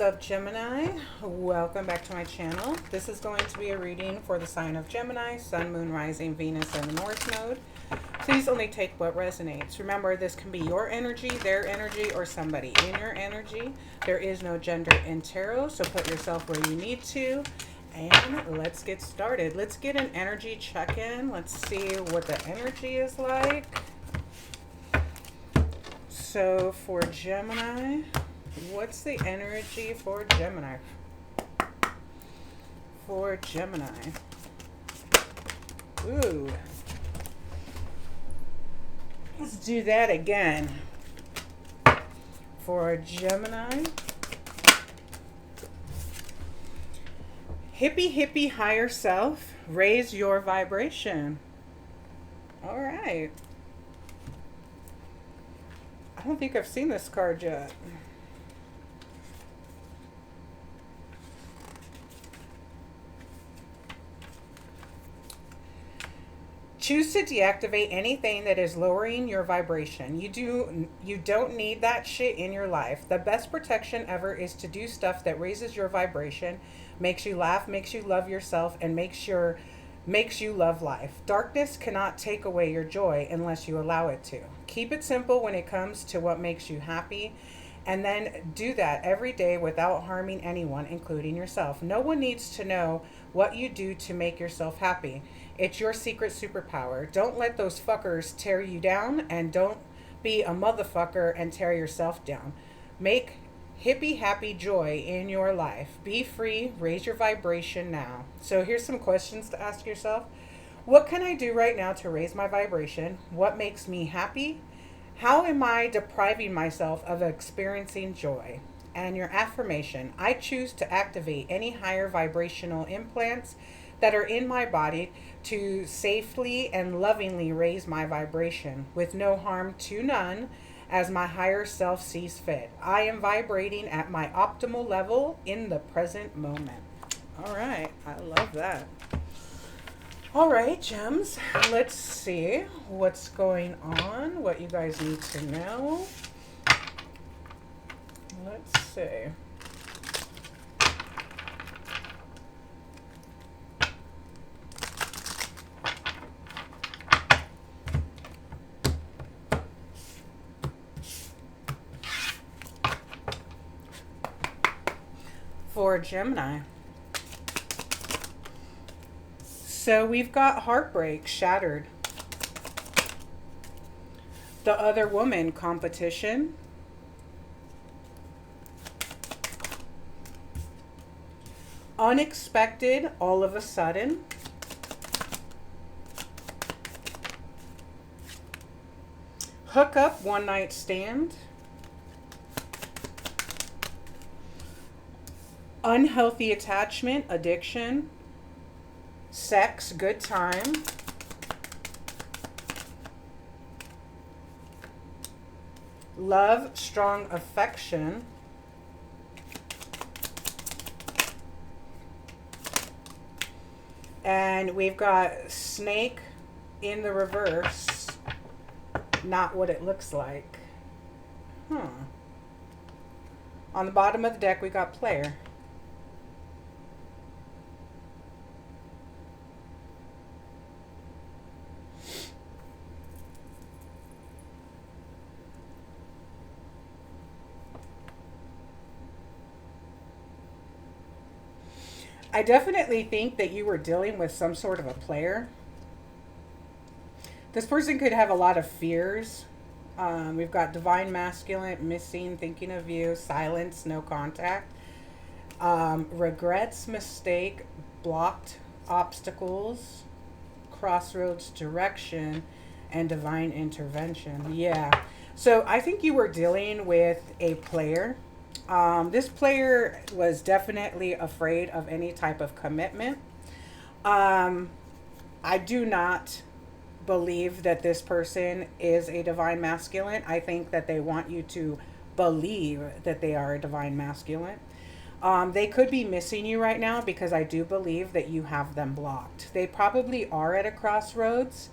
up, Gemini? Welcome back to my channel. This is going to be a reading for the sign of Gemini, Sun, Moon, Rising, Venus, and the North Node. Please only take what resonates. Remember, this can be your energy, their energy, or somebody in your energy. There is no gender in tarot, so put yourself where you need to. And let's get started. Let's get an energy check-in. Let's see what the energy is like. So for Gemini, what's the energy for Gemini? For Gemini. Ooh. Let's do that again. For Gemini. Hippie, hippie, higher self. Raise your vibration. All right. I don't think I've seen this card yet. Choose to deactivate anything that is lowering your vibration. You don't need that shit in your life. The best protection ever is to do stuff that raises your vibration, makes you laugh, makes you love yourself, and makes you love life. Darkness cannot take away your joy unless you allow it to. Keep it simple when it comes to what makes you happy, and then do that every day without harming anyone, including yourself. No one needs to know what you do to make yourself happy. It's your secret superpower. Don't let those fuckers tear you down, and don't be a motherfucker and tear yourself down. Make hippie happy joy in your life. Be free, raise your vibration now. So here's some questions to ask yourself. What can I do right now to raise my vibration? What makes me happy? How am I depriving myself of experiencing joy? And your affirmation: I choose to activate any higher vibrational implants that are in my body to safely and lovingly raise my vibration with no harm to none, as my higher self sees fit. I am vibrating at my optimal level in the present moment. All right, I love that. All right, gems, let's see what's going on, what you guys need to know. Let's see. For Gemini. So we've got heartbreak, shattered. The other woman, competition. Unexpected, all of a sudden. Hookup, one night stand. Unhealthy attachment, addiction. Sex, good time. Love, strong affection. And we've got snake in the reverse. Not what it looks like. On the bottom of the deck, we got player. I definitely think that you were dealing with some sort of a player. This person could have a lot of fears. We've got divine masculine, missing, thinking of you, silence, no contact, regrets, mistake, blocked, obstacles, crossroads, direction, and divine intervention. Yeah. So I think you were dealing with a player. This player was definitely afraid of any type of commitment. I do not believe that this person is a divine masculine. I think that they want you to believe that they are a divine masculine. They could be missing you right now because I do believe that you have them blocked. They probably are at a crossroads.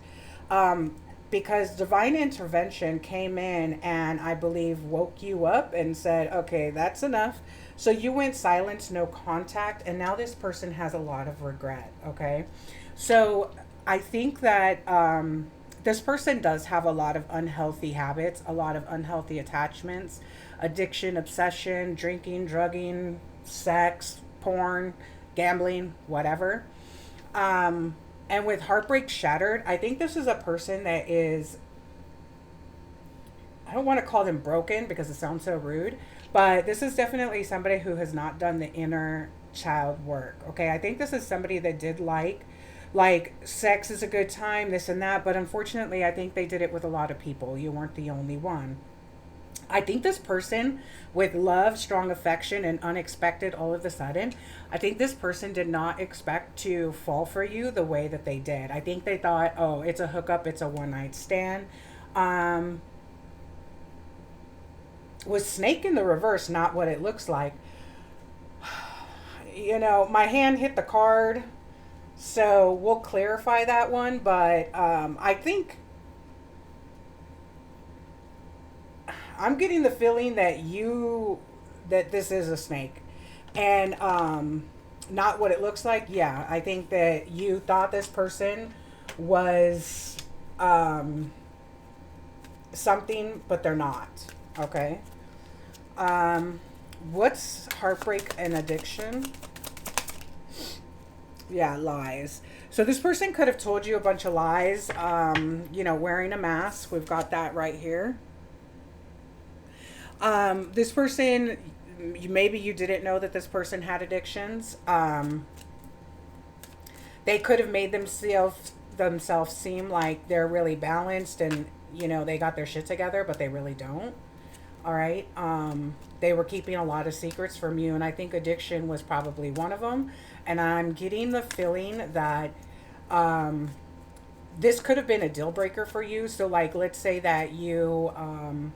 because divine intervention came in and I believe woke you up and said, okay, that's enough. So you went silent, no contact, and now this person has a lot of regret. Okay. So I think that this person does have a lot of unhealthy habits, a lot of unhealthy attachments, addiction, obsession, drinking, drugging, sex, porn, gambling, whatever. And with heartbreak shattered, I think this is a person that is, I don't want to call them broken because it sounds so rude, but this is definitely somebody who has not done the inner child work. Okay. I think this is somebody that did like sex is a good time, this and that, but unfortunately, I think they did it with a lot of people. You weren't the only one. I think this person with love, strong affection, and unexpected all of a sudden, I think this person did not expect to fall for you the way that they did. I think they thought, oh, it's a hookup, it's a one night stand. With snake in the reverse, not what it looks like. You know, my hand hit the card, so we'll clarify that one, but I think I'm getting the feeling that this is a snake and not what it looks like. Yeah, I think that you thought this person was something, but they're not. Okay. What's heartbreak and addiction? Yeah, lies. So this person could have told you a bunch of lies. You know, wearing a mask. We've got that right here. This person, maybe you didn't know that this person had addictions. They could have made themselves seem like they're really balanced and, you know, they got their shit together, but they really don't. All right. They were keeping a lot of secrets from you, and I think addiction was probably one of them. And I'm getting the feeling that this could have been a deal breaker for you. So, like, let's say that you,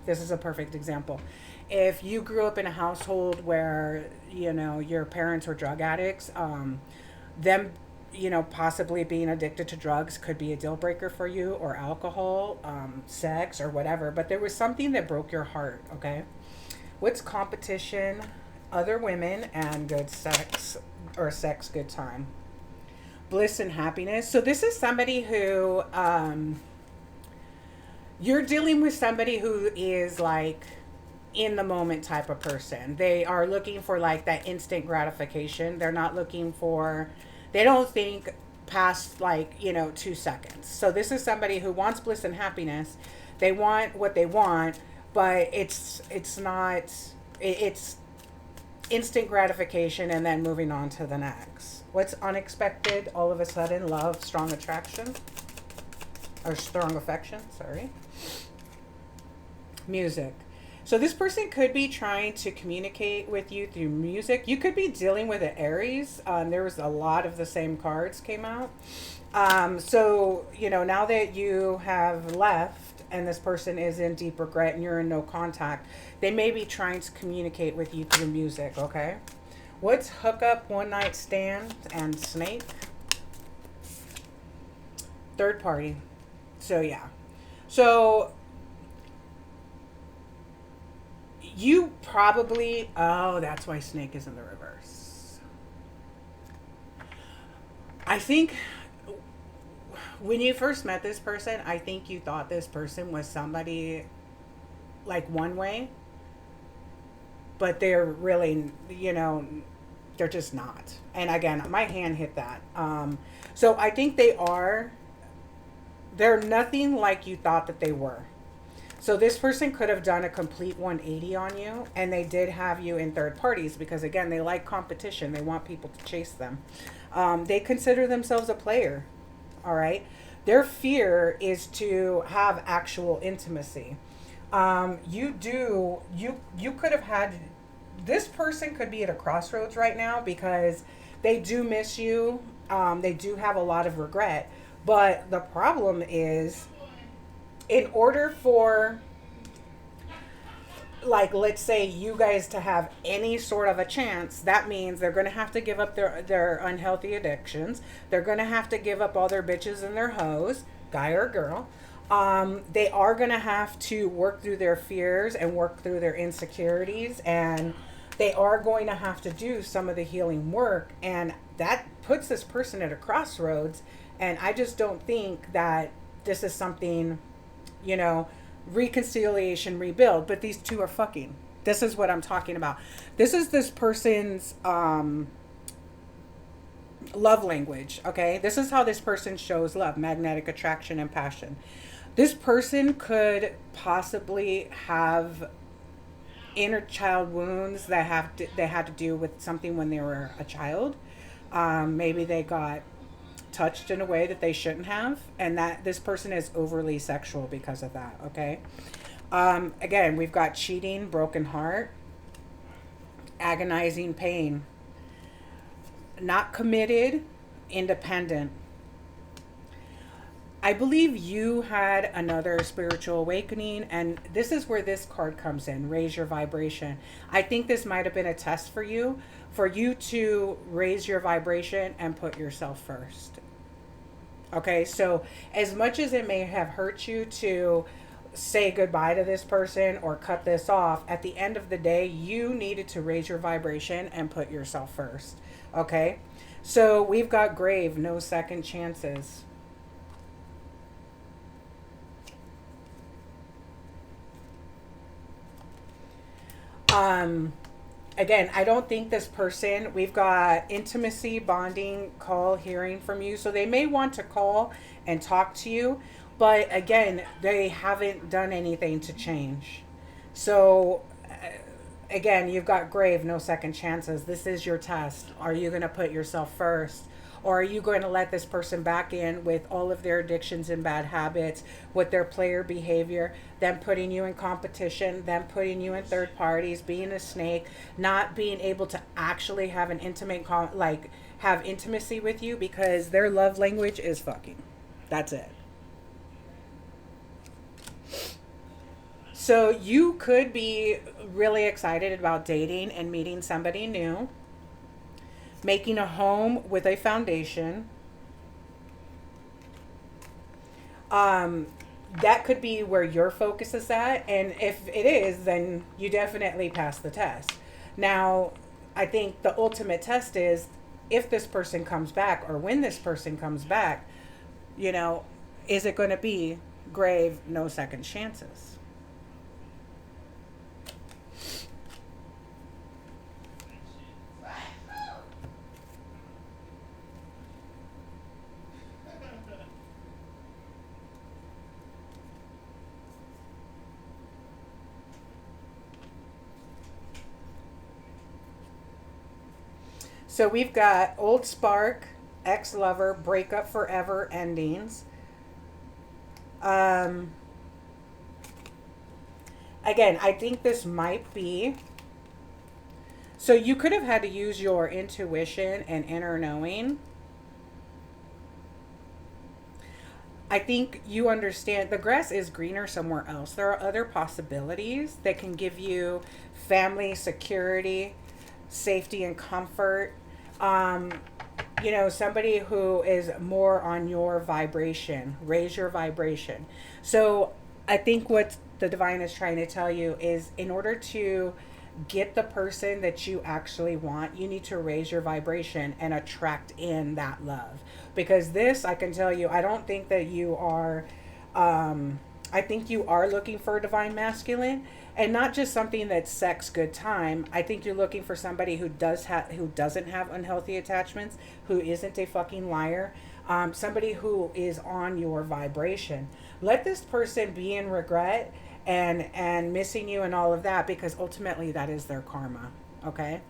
this is a perfect example. If you grew up in a household where, you know, your parents were drug addicts, them, you know, possibly being addicted to drugs could be a deal breaker for you, or alcohol, sex, or whatever. But there was something that broke your heart, okay? What's competition, other women, and good sex, or sex, good time? Bliss and happiness. So this is somebody who, you're dealing with somebody who is like in the moment type of person. They are looking for like that instant gratification. They're not looking for, they don't think past like, you know, 2 seconds. So this is somebody who wants bliss and happiness. They want what they want, but it's instant gratification and then moving on to the next. What's unexpected? All of a sudden, love, strong attraction, or strong affection, sorry. Music. So this person could be trying to communicate with you through music. You could be dealing with an Aries. There was a lot of the same cards came out. So, you know, now that you have left and this person is in deep regret and you're in no contact, they may be trying to communicate with you through music, okay? What's hookup, one night stand, and snake? Third party. So, yeah. So, you probably, oh, that's why snake is in the reverse. I think when you first met this person, I think you thought this person was somebody like one way, but they're really, you know, they're just not. And again, my hand hit that. So I think they're nothing like you thought that they were. So this person could have done a complete 180 on you, and they did have you in third parties because, again, they like competition. They want people to chase them. They consider themselves a player, all right? Their fear is to have actual intimacy. You could have had, this person could be at a crossroads right now because they do miss you. They do have a lot of regret. But the problem is, in order for, like, let's say you guys to have any sort of a chance, that means they're going to have to give up their unhealthy addictions. They're going to have to give up all their bitches and their hoes, guy or girl. They are going to have to work through their fears and work through their insecurities, and they are going to have to do some of the healing work, and that puts this person at a crossroads. And I just don't think that this is something, you know, reconciliation, rebuild, but these two are fucking. This is what I'm talking about. This is this person's love language, okay? This is how this person shows love: magnetic attraction and passion. This person could possibly have inner child wounds that they had to do with something when they were a child. Maybe they got touched in a way that they shouldn't have, and that this person is overly sexual because of that, okay? Again, we've got cheating, broken heart, agonizing pain, not committed, independent. I believe you had another spiritual awakening, and this is where this card comes in: raise your vibration. I think this might have been a test for you to raise your vibration and put yourself first. Okay, so as much as it may have hurt you to say goodbye to this person or cut this off, at the end of the day, you needed to raise your vibration and put yourself first. Okay, so we've got grave, no second chances. Again, I don't think this person, we've got intimacy, bonding, call, hearing from you. So they may want to call and talk to you, but again, they haven't done anything to change. So again, you've got grave, no second chances. This is your test. Are you going to put yourself first? Or are you going to let this person back in with all of their addictions and bad habits, with their player behavior, them putting you in competition, them putting you in third parties, being a snake, not being able to actually have an intimate, have intimacy with you, because their love language is fucking. That's it. So you could be really excited about dating and meeting somebody new, making a home with a foundation. That could be where your focus is at. And if it is, then you definitely pass the test. Now, I think the ultimate test is if this person comes back, or when this person comes back, you know, is it going to be grave, no second chances? So we've got old spark, ex-lover, breakup forever, endings. Again, I think this might be... So you could have had to use your intuition and inner knowing. I think you understand the grass is greener somewhere else. There are other possibilities that can give you family, security, safety, and comfort. You know, somebody who is more on your vibration, raise your vibration. So I think what the divine is trying to tell you is, in order to get the person that you actually want, you need to raise your vibration and attract in that love. Because this, I can tell you, I don't think that you are, I think you are looking for a divine masculine, and not just something that's sex, good time. I think you're looking for somebody who doesn't have unhealthy attachments, who isn't a fucking liar, somebody who is on your vibration. Let this person be in regret and missing you and all of that, because ultimately that is their karma. Okay,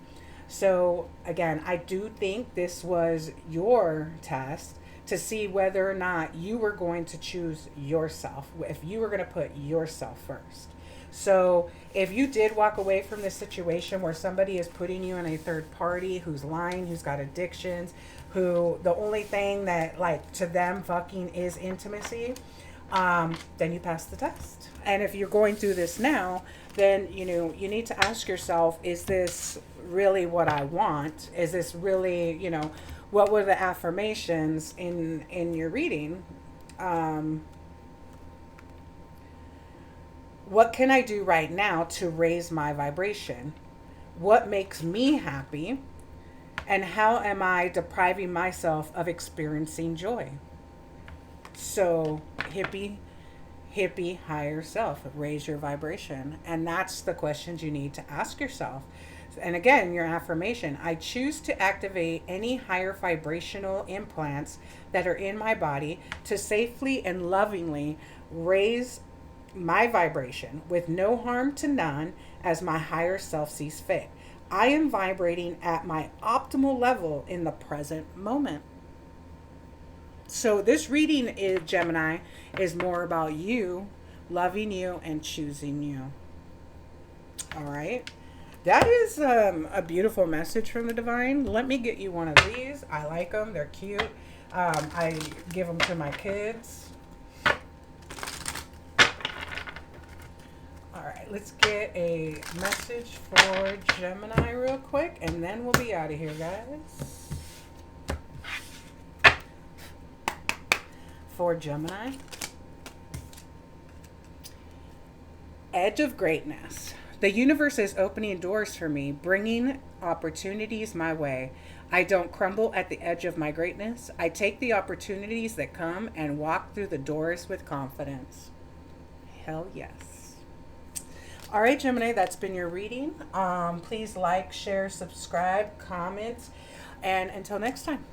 so again, I do think this was your test to see whether or not you were going to choose yourself, if you were going to put yourself first. So if you did walk away from this situation where somebody is putting you in a third party, who's lying, who's got addictions, who the only thing that, like, to them fucking is intimacy, then you pass the test. And if you're going through this now, then, you know, you need to ask yourself, is this really what I want? Is this really, you know, what were the affirmations in your reading? What can I do right now to raise my vibration? What makes me happy? And how am I depriving myself of experiencing joy? So, hippie, higher self, raise your vibration. And that's the questions you need to ask yourself. And again, your affirmation: I choose to activate any higher vibrational implants that are in my body to safely and lovingly raise my vibration with no harm to none as my higher self sees fit. I am vibrating at my optimal level in the present moment. So, this reading is, Gemini, is more about you, loving you, and choosing you. All right. That is a beautiful message from the divine. Let me get you one of these. I like them. They're cute. I give them to my kids. All right, let's get a message for Gemini real quick, and then we'll be out of here, guys. For Gemini, edge of greatness. The universe is opening doors for me, bringing opportunities my way. I don't crumble at the edge of my greatness. I take the opportunities that come and walk through the doors with confidence. Hell yes. All right, Gemini, that's been your reading. Please like, share, subscribe, comment, and until next time.